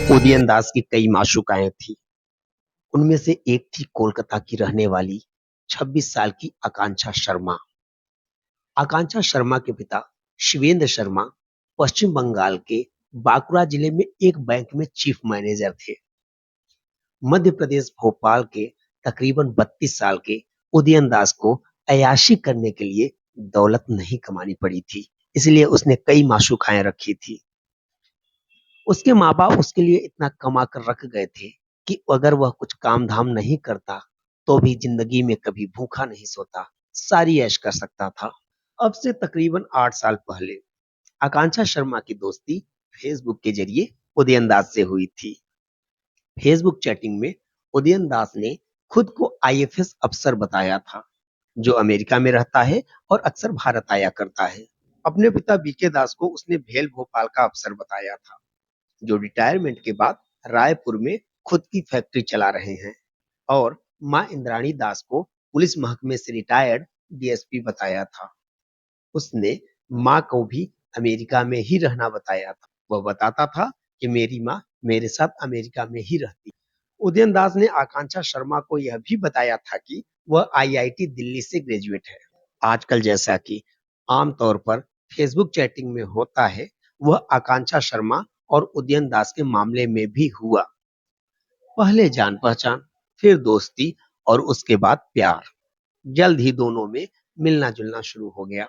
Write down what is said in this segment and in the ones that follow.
उदयन दास की कई माशूकाएं थी। उनमें से एक थी कोलकाता की रहने वाली 26 साल की आकांक्षा शर्मा। आकांक्षा शर्मा के पिता शिवेंद्र शर्मा पश्चिम बंगाल के बांकुड़ा जिले में एक बैंक में चीफ मैनेजर थे। मध्य प्रदेश भोपाल के तकरीबन 32 साल के उदयन दास को अय्याशी करने के लिए दौलत नहीं कमानी पड़ी थी, इसलिए उसने कई माशूकाएं रखी थी। उसके माँ बाप उसके लिए इतना कमा कर रख गए थे कि अगर वह कुछ काम धाम नहीं करता तो भी जिंदगी में कभी भूखा नहीं सोता, सारी ऐश कर सकता था। अब से तकरीबन 8 साल पहले आकांक्षा शर्मा की दोस्ती फेसबुक के जरिए उदयन दास से हुई थी। फेसबुक चैटिंग में उदयन दास ने खुद को आईएफएस अफसर बताया था, जो अमेरिका में रहता है और अक्सर भारत आया करता है। अपने पिता बीके दास को उसने भेल भोपाल का अफसर बताया था, जो रिटायरमेंट के बाद रायपुर में खुद की फैक्ट्री चला रहे हैं। और मां इंद्राणी दास को पुलिस महकमे से रिटायर्ड डीएसपी बताया था। उसने मां को भी अमेरिका में ही रहना बताया था। वह बताता था कि मेरी मां मेरे साथ अमेरिका में ही रहती। उदयन दास ने आकांक्षा शर्मा को यह भी बताया था कि वह आईआईटी दिल्ली से ग्रेजुएट है। आजकल जैसा कि आमतौर पर फेसबुक चैटिंग में होता है, वह आकांक्षा शर्मा और उदयन दास के मामले में भी हुआ। पहले जान पहचान, फिर दोस्ती और उसके बाद प्यार। जल्द ही दोनों में मिलना जुलना शुरू हो गया।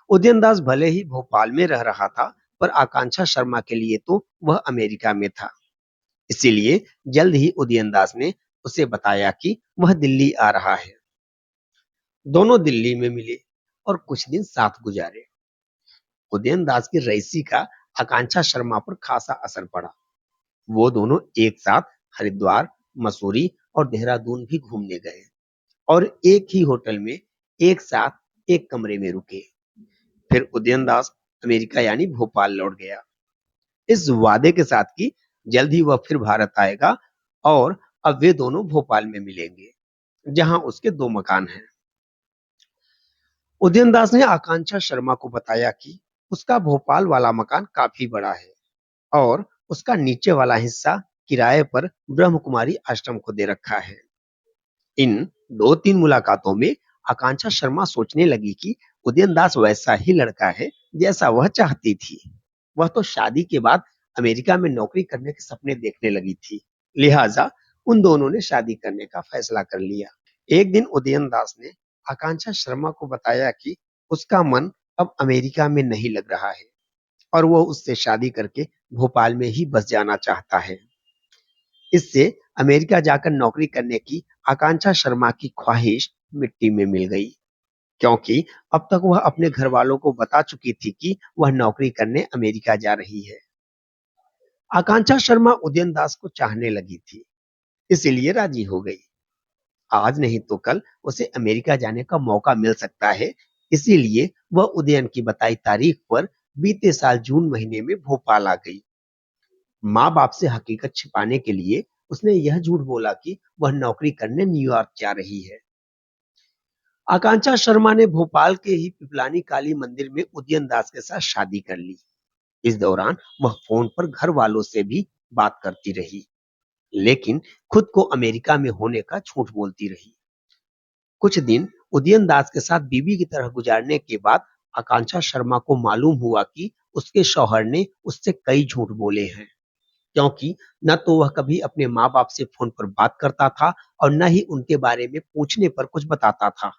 उदयन दास भले ही भोपाल में रह रहा था, पर आकांक्षा शर्मा के लिए तो वह अमेरिका में था। इसीलिए जल्द ही उदयन दास ने उसे बताया कि वह दिल्ली आ रहा है। दोनों दिल्ली में मिले और कुछ दिन साथ गुजारे। उदयन दास की रईसी का आकांक्षा शर्मा पर खासा असर पड़ा। वो दोनों एक साथ हरिद्वार, मसूरी और देहरादून भी घूमने गए और एक ही होटल में एक साथ एक कमरे में रुके। फिर उदयन दास अमेरिका यानी भोपाल लौट गया, इस वादे के साथ कि जल्द ही वह फिर भारत आएगा और अब वे दोनों भोपाल में मिलेंगे, जहां उसके 2 मकान हैं। उदयन दास ने आकांक्षा शर्मा को बताया कि उसका भोपाल वाला मकान काफी बड़ा है और उसका नीचे वाला हिस्सा किराए पर ब्रह्म कुमारी आश्रम को दे रखा है। इन 2-3 मुलाकातों में आकांक्षा शर्मा सोचने लगी कि उदयन दास वैसा ही लड़का है जैसा वह चाहती थी। वह तो शादी के बाद अमेरिका में नौकरी करने के सपने देखने लगी थी, लिहाजा उन दोनों ने शादी करने का फैसला कर लिया। एक दिन उदयन दास ने आकांक्षा शर्मा को बताया कि उसका मन अब अमेरिका में नहीं लग रहा है और वो उससे शादी करके भोपाल में ही बस जाना चाहता है। इससे अमेरिका जाकर नौकरी करने की आकांक्षा शर्मा की ख्वाहिश मिट्टी में मिल गई, क्योंकि अब तक वह अपने घर वालों को बता चुकी थी कि वह नौकरी करने अमेरिका जा रही है। आकांक्षा शर्मा उदयन दास को चाहने लगी थी, इसीलिए राजी हो गई। आज नहीं तो कल उसे अमेरिका जाने का मौका मिल सकता है, इसीलिए वह उदयन की बताई तारीख पर बीते साल जून महीने में भोपाल आ गई। माँ बाप से हकीकत छिपाने के लिए उसने यह झूठ बोला कि वह नौकरी करने न्यूयॉर्क जा रही है। आकांक्षा शर्मा ने भोपाल के ही पिपलानी काली मंदिर में उदयन दास के साथ शादी कर ली। इस दौरान वह फोन पर घर वालों से भी बात करती रही, लेकिन खुद को अमेरिका में होने का झूठ बोलती रही। कुछ दिन उदयन दास के साथ बीवी की तरह गुजारने के बाद आकांक्षा शर्मा को मालूम हुआ कि उसके शौहर ने उससे कई झूठ बोले हैं, क्योंकि न तो वह कभी अपने माँ बाप से फोन पर बात करता था और न ही उनके बारे में पूछने पर कुछ बताता था।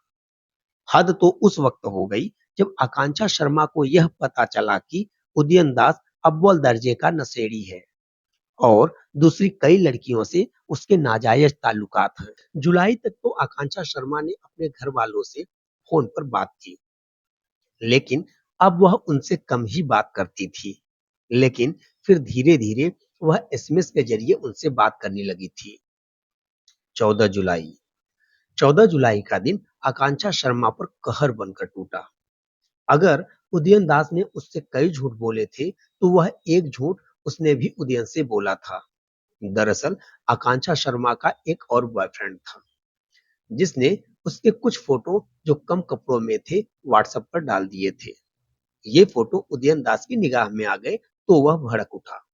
हद तो उस वक्त हो गई जब आकांक्षा शर्मा को यह पता चला कि उदयन दास अव्वल दर्जे का नशेड़ी है और दूसरी कई लड़कियों से उसके नाजायज ताल्लुकात हैं। जुलाई तक तो आकांक्षा शर्मा ने अपने घर वालों से फोन पर बात की, लेकिन अब वह उनसे कम ही बात करती थी। लेकिन फिर धीरे धीरे वह एसएमएस के जरिए उनसे बात करने लगी थी। 14 जुलाई 14 जुलाई का दिन आकांक्षा शर्मा पर कहर बनकर टूटा। अगर उदयन दास ने उससे कई झूठ बोले थे, तो वह एक झूठ उसने भी उदयन से बोला था। दरअसल आकांक्षा शर्मा का एक और बॉयफ्रेंड था, जिसने उसके कुछ फोटो जो कम कपड़ों में थे व्हाट्सएप पर डाल दिए थे। ये फोटो उदयन दास की निगाह में आ गए तो वह भड़क उठा।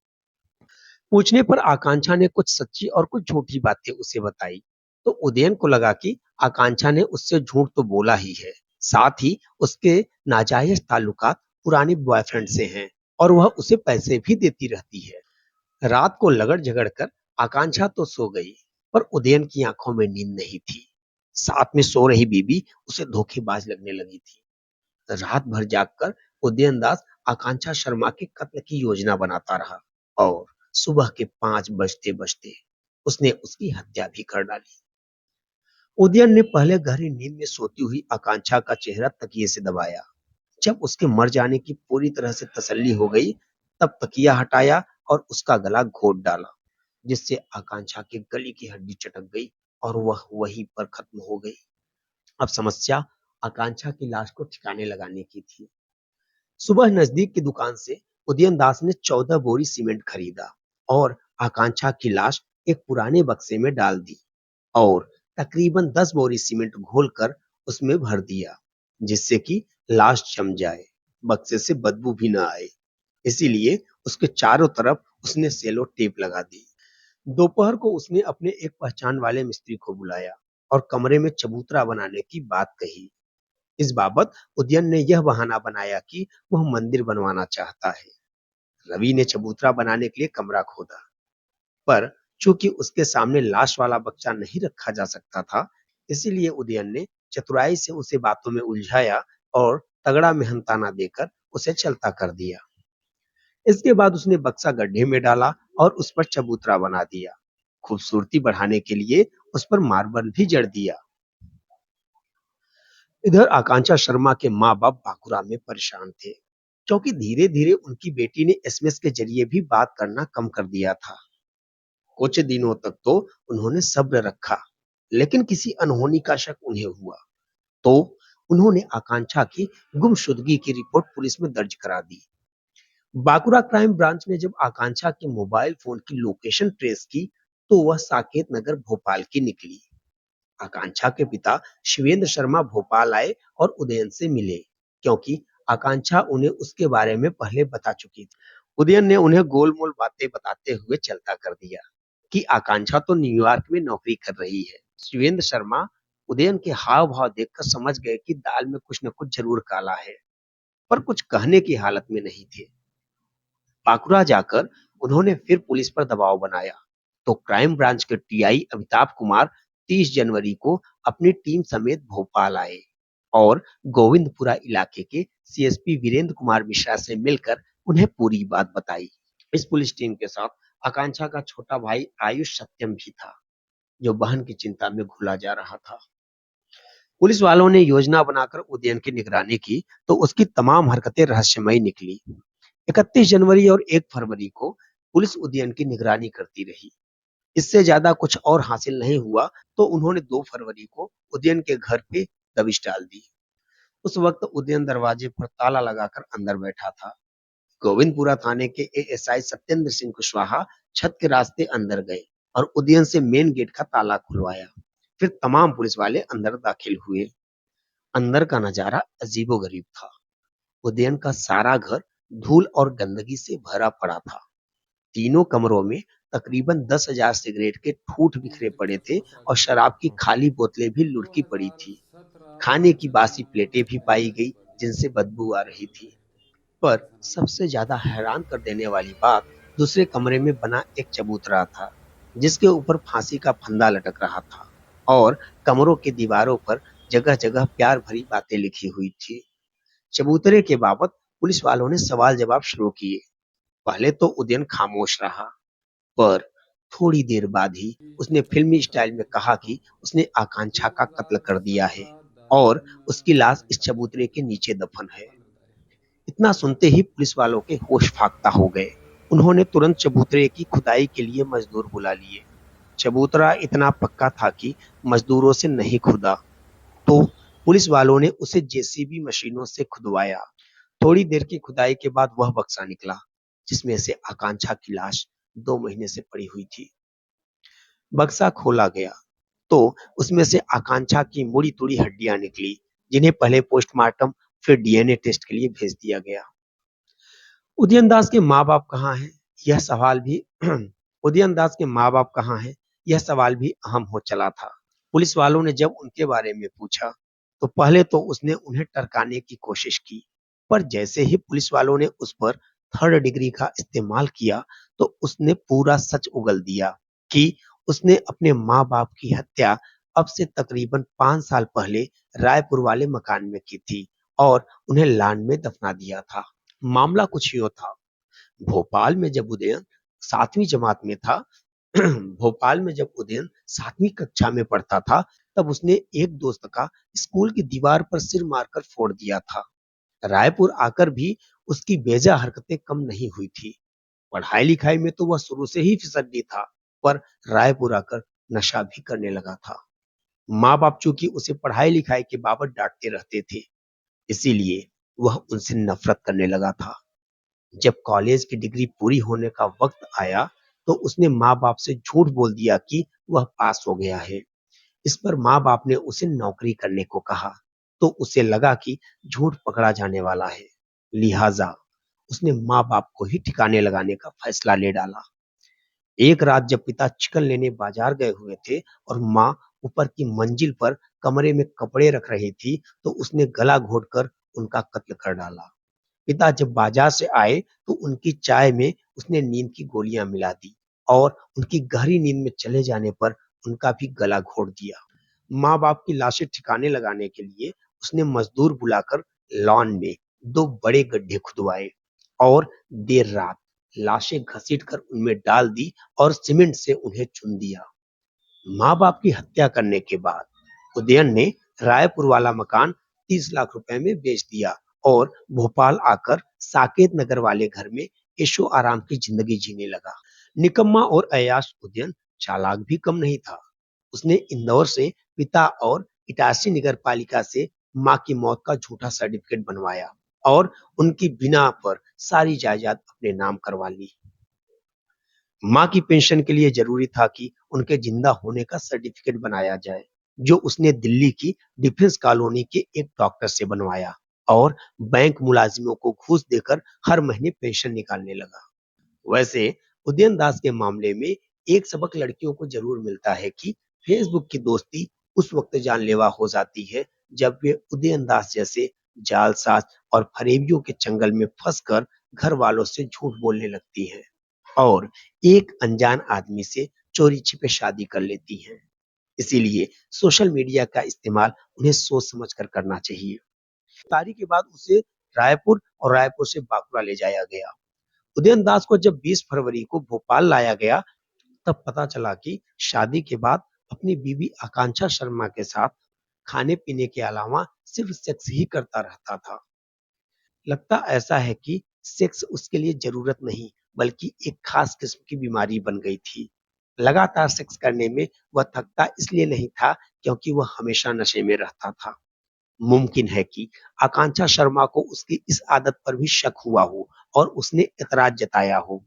पूछने पर आकांक्षा ने कुछ सच्ची और कुछ झूठी बातें उसे बताई। तो उदयन को लगा कि आकांक्षा ने उससे झूठ तो बोला ही है, साथ ही उसके नाजायज ताल्लुकात पुराने बॉयफ्रेंड से हैं और वह उसे पैसे भी देती रहती है। रात को लगड़ झगड़ कर आकांक्षा तो सो गई, पर उदयन की आंखों में नींद नहीं थी। साथ में सो रही बीबी उसे धोखेबाज लगने लगी थी। रात भर जागकर उदयन दास आकांक्षा शर्मा के कत्ल की योजना बनाता रहा और सुबह के 5 बजते बजते उसने उसकी हत्या भी कर डाली। उदयन ने पहले गहरी नींद में सोती हुई आकांक्षा का चेहरा तकिए से दबाया। जब उसके मर जाने की पूरी तरह से तसल्ली हो गई, तब तकिया हटाया और उसका गला घोंट डाला, जिससे आकांक्षा के गले की हड्डी चटक गई और वह वहीं पर खत्म हो गई। अब समस्या आकांक्षा की लाश को ठिकाने लगाने की थी। सुबह नजदीक की दुकान से उदयन दास ने 14 बोरी सीमेंट खरीदा और आकांक्षा की लाश एक पुराने बक्से में डाल दी और तकरीबन 10 बोरी सीमेंट घोलकर उसमें भर दिया, जिससे कि लाश जम जाए, बक्से से बदबू भी न आए। इसीलिए उसके चारों तरफ उसने सेलो टेप लगा दी। दोपहर को उसने अपने एक पहचान वाले मिस्त्री को बुलाया और कमरे में चबूतरा बनाने की बात कही। इस बाबत उदयन ने यह बहाना बनाया कि वह मंदिर बनवाना चाहता है। रवि ने चबूतरा बनाने के लिए कमरा खोदा, पर चूंकि उसके सामने लाश वाला बक्सा नहीं रखा जा सकता था, इसीलिए उदयन ने चतुराई से उसे बातों में उलझाया और तगड़ा मेहनताना देकर उसे चलता कर दिया। इसके बाद उसने बक्सा गड्ढे में डाला और उस पर चबूतरा बना दिया। खूबसूरती बढ़ाने के लिए उस पर मार्बल भी जड़ दिया। इधर आकांक्षा शर्मा के माँ बाप बांकुरा में परेशान थे, क्योंकि धीरे धीरे उनकी बेटी ने एसएमएस के जरिए भी बात करना कम कर दिया था। कुछ दिनों तक तो उन्होंने सब्र रखा, लेकिन किसी अनहोनी का शक उन्हें हुआ, तो उन्होंने आकांक्षा की गुमशुदगी की रिपोर्ट पुलिस में दर्ज करा दी। बांकुरा क्राइम ब्रांच ने जब आकांक्षा के मोबाइल फोन की लोकेशन ट्रेस की, तो वह साकेत नगर भोपाल की निकली। आकांक्षा के पिता शिवेंद्र शर्मा भोपाल आए और उदयन से मिले, क्योंकि आकांक्षा उन्हें उसके बारे में पहले बता चुकी थी। उदयन ने उन्हें गोलमोल बातें बताते हुए चलता कर दिया कि आकांक्षा तो न्यूयॉर्क में नौकरी कर रही है। शिवेंद्र शर्मा उदयन के हाव भाव देखकर समझ गए कि दाल में कुछ न कुछ जरूर काला है, पर कुछ कहने की हालत में नहीं थे। पाकुड़ा जाकर उन्होंने फिर पुलिस पर दबाव बनाया, तो क्राइम ब्रांच के टीआई अमिताभ कुमार 30 जनवरी को अपनी टीम समेत भोपाल आए और गोविंदपुरा इलाके के सीएसपी वीरेंद्र कुमार मिश्रा से मिलकर उन्हें पूरी बात बताई। इस पुलिस टीम के साथ आकांक्षा का छोटा भाई आयुष सत्यम भी था, जो बहन की चिंता में घुला जा रहा था। पुलिस वालों ने योजना बनाकर उदयन की निगरानी की, तो उसकी तमाम हरकतें रहस्यमयी निकली। 31 जनवरी और 1 फरवरी को पुलिस उदयन की निगरानी करती रही। इससे ज्यादा कुछ और हासिल नहीं हुआ, तो उन्होंने 2 फरवरी को उदयन के घर पे दबिश डाल दी। उस वक्त उदयन दरवाजे पर ताला लगाकर अंदर बैठा था। गोविंदपुरा थाने के एएसआई सत्येंद्र सिंह कुशवाहा छत के रास्ते अंदर गए और उदयन से मेन गेट का ताला खुलवाया। फिर तमाम पुलिस वाले अंदर दाखिल हुए। अंदर का नजारा अजीबोगरीब था। उदयन का सारा घर धूल और गंदगी से भरा पड़ा था। तीनों कमरों में तकरीबन 10,000 सिगरेट के ठूठ बिखरे पड़े थे और शराब की खाली बोतलें भी लुढ़की पड़ी थी। खाने की बासी प्लेटें भी पाई गई, जिनसे बदबू आ रही थी। पर सबसे ज्यादा हैरान कर देने वाली बात दूसरे कमरे में बना एक चबूतरा था, जिसके ऊपर फांसी का फंदा लटक रहा था और कमरों की दीवारों पर जगह जगह प्यार भरी बातें लिखी हुई थी। चबूतरे के बाबत पुलिस वालों ने सवाल जवाब शुरू किए। पहले तो उदयन खामोश रहा, पर थोड़ी देर बाद ही उसने फिल्मी स्टाइल में कहा कि उसने आकांक्षा का कत्ल कर दिया है और उसकी लाश इस चबूतरे के नीचे दफन है। इतना सुनते ही पुलिस वालों के होश फाख्ता हो गए। उन्होंने तुरंत चबूतरे की खुदाई के लिए मजदूर बुला लिए। चबूतरा इतना पक्का था कि मजदूरों से नहीं खुदा, तो पुलिस वालों ने उसे जेसीबी मशीनों से खुदवाया। थोड़ी देर की खुदाई के बाद वह बक्सा निकला, जिसमें से आकांक्षा की लाश 2 महीने से पड़ी हुई थी। बक्सा खोला गया, तो उसमें से आकांक्षा की मुड़ी तुड़ी हड्डियां निकली, जिन्हें पहले पोस्टमार्टम फिर डीएनए टेस्ट के लिए भेज दिया गया। उदयन दास के माँ बाप कहाँ हैं, यह सवाल भी उदयन दास के माँ बाप कहाँ हैं, यह सवाल भी अहम हो चला था। पुलिस वालों ने जब उनके बारे में पूछा तो पहले तो उसने उन्हें टरकाने की कोशिश की, पर जैसे ही पुलिस वालों ने उस पर थर्ड डिग्री का इस्तेमाल किया तो उसने पूरा सच उगल दिया कि उसने अपने माँ बाप की हत्या अब से तकरीबन 5 साल पहले रायपुर वाले मकान में की थी और उन्हें लान में दफना दिया था। मामला कुछ यूं था। भोपाल में जब उदयन सातवीं जमात में था भोपाल में जब उदयन सातवीं कक्षा में पढ़ता था, तब उसने एक दोस्त का स्कूल की दीवार पर सिर मारकर फोड़ दिया था। रायपुर आकर भी उसकी बेजा हरकतें कम नहीं हुई थी। पढ़ाई लिखाई में तो वह शुरू से ही फिसड्डी था, पर रायपुर आकर नशा भी करने लगा था। माँ बाप चूंकि उसे पढ़ाई लिखाई के बाबत डांटते रहते थे, इसीलिए वह उनसे नफरत करने लगा था। जब कॉलेज की डिग्री पूरी होने का वक्त आया तो उसने माँ बाप से झूठ बोल दिया कि वह पास हो गया है। इस पर माँ बाप ने उसे नौकरी करने को कहा तो उसे लगा कि झूठ पकड़ा जाने वाला है, लिहाजा उसने माँ बाप को ही ठिकाने लगाने का फैसला ले डाला। एक रात जब पिता चिकन लेने बाजार गए हुए थे और माँ ऊपर की मंजिल पर कमरे में कपड़े रख रही थी तो उसने गला घोटकर उनका कत्ल कर डाला। पिता जब बाजार से आए तो उनकी चाय में उसने नींद की गोलियां मिला दी और उनकी गहरी नींद में चले जाने पर उनका भी गला घोट दिया। माँ बाप की लाशें ठिकाने लगाने के लिए उसने मजदूर बुलाकर लॉन में दो बड़े गड्ढे खुदवाए और देर रात लाशें घसीटकर उनमें डाल दी और सीमेंट से उन्हें चुन दिया। माँ बाप की हत्या करने के बाद उदयन ने रायपुर वाला मकान 30 लाख रुपए में बेच दिया और भोपाल आकर साकेत नगर वाले घर में ऐशो आराम की जिंदगी जीने लगा। निकम्मा और अय्याश उदयन चालाक भी कम नहीं था। उसने इंदौर से पिता और इटारसी नगर पालिका से माँ की मौत का झूठा सर्टिफिकेट बनवाया और उनकी बिना पर सारी जायदाद अपने नाम करवा ली। माँ की पेंशन के लिए जरूरी था कि उनके जिंदा होने का सर्टिफिकेट बनाया जाए, जो उसने दिल्ली की डिफेंस कॉलोनी के एक डॉक्टर से बनवाया और बैंक मुलाजिमों को घूस देकर हर महीने पेंशन निकालने लगा। वैसे उदयन दास के मामले में एक सबक लड़कियों को जरूर मिलता है कि फेसबुक की दोस्ती उस वक्त जानलेवा हो जाती है जब वे उदयन दास जैसे जालसाज और फरेबियों के चंगल में फंसकर घर वालों से झूठ बोलने लगती हैं और एक अनजान आदमी से चोरी छिपे शादी कर लेती हैं। इसीलिए सोशल मीडिया का इस्तेमाल उन्हें सोच समझ कर करना चाहिए। गिरफ्तारी के बाद उसे रायपुर और रायपुर से बांकुड़ा ले जाया गया। उदयन दास को जब 20 फरवरी को भोपाल लाया गया तब पता चला कि शादी के बाद अपनी बीवी आकांक्षा शर्मा के साथ खाने पीने के अलावा सिर्फ सेक्स ही करता रहता था। लगता ऐसा है कि सेक्स उसके लिए जरूरत नहीं बल्कि एक खास किस्म की बीमारी बन गई थी। लगातार सेक्स करने में वह थकता इसलिए नहीं था क्योंकि वह हमेशा नशे में रहता था। मुमकिन है कि आकांक्षा शर्मा को उसकी इस आदत पर भी शक हुआ हो और उसने एतराज जताया हो,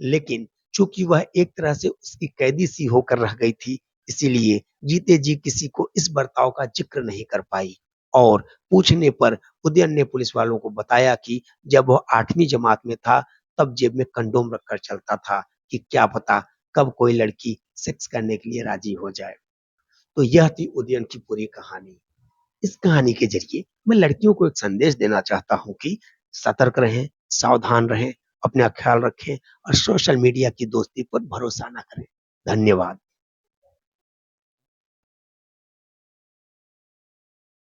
लेकिन चूंकि वह एक तरह से उसकी कैदी सी होकर रह गई थी, इसीलिए जीते जी किसी को इस बर्ताव का जिक्र नहीं कर पाई। और पूछने पर उदयन ने पुलिस वालों को बताया कि जब वह 8वीं जमात में था तब जेब में कंडोम रखकर चलता था कि क्या पता कब कोई लड़की सेक्स करने के लिए राजी हो जाए। तो यह थी उदयन की पूरी कहानी। इस कहानी के जरिए मैं लड़कियों को एक संदेश देना चाहता हूँ कि सतर्क रहें, सावधान रहें, अपना ख्याल रखें और सोशल मीडिया की दोस्ती पर भरोसा ना करें। धन्यवाद।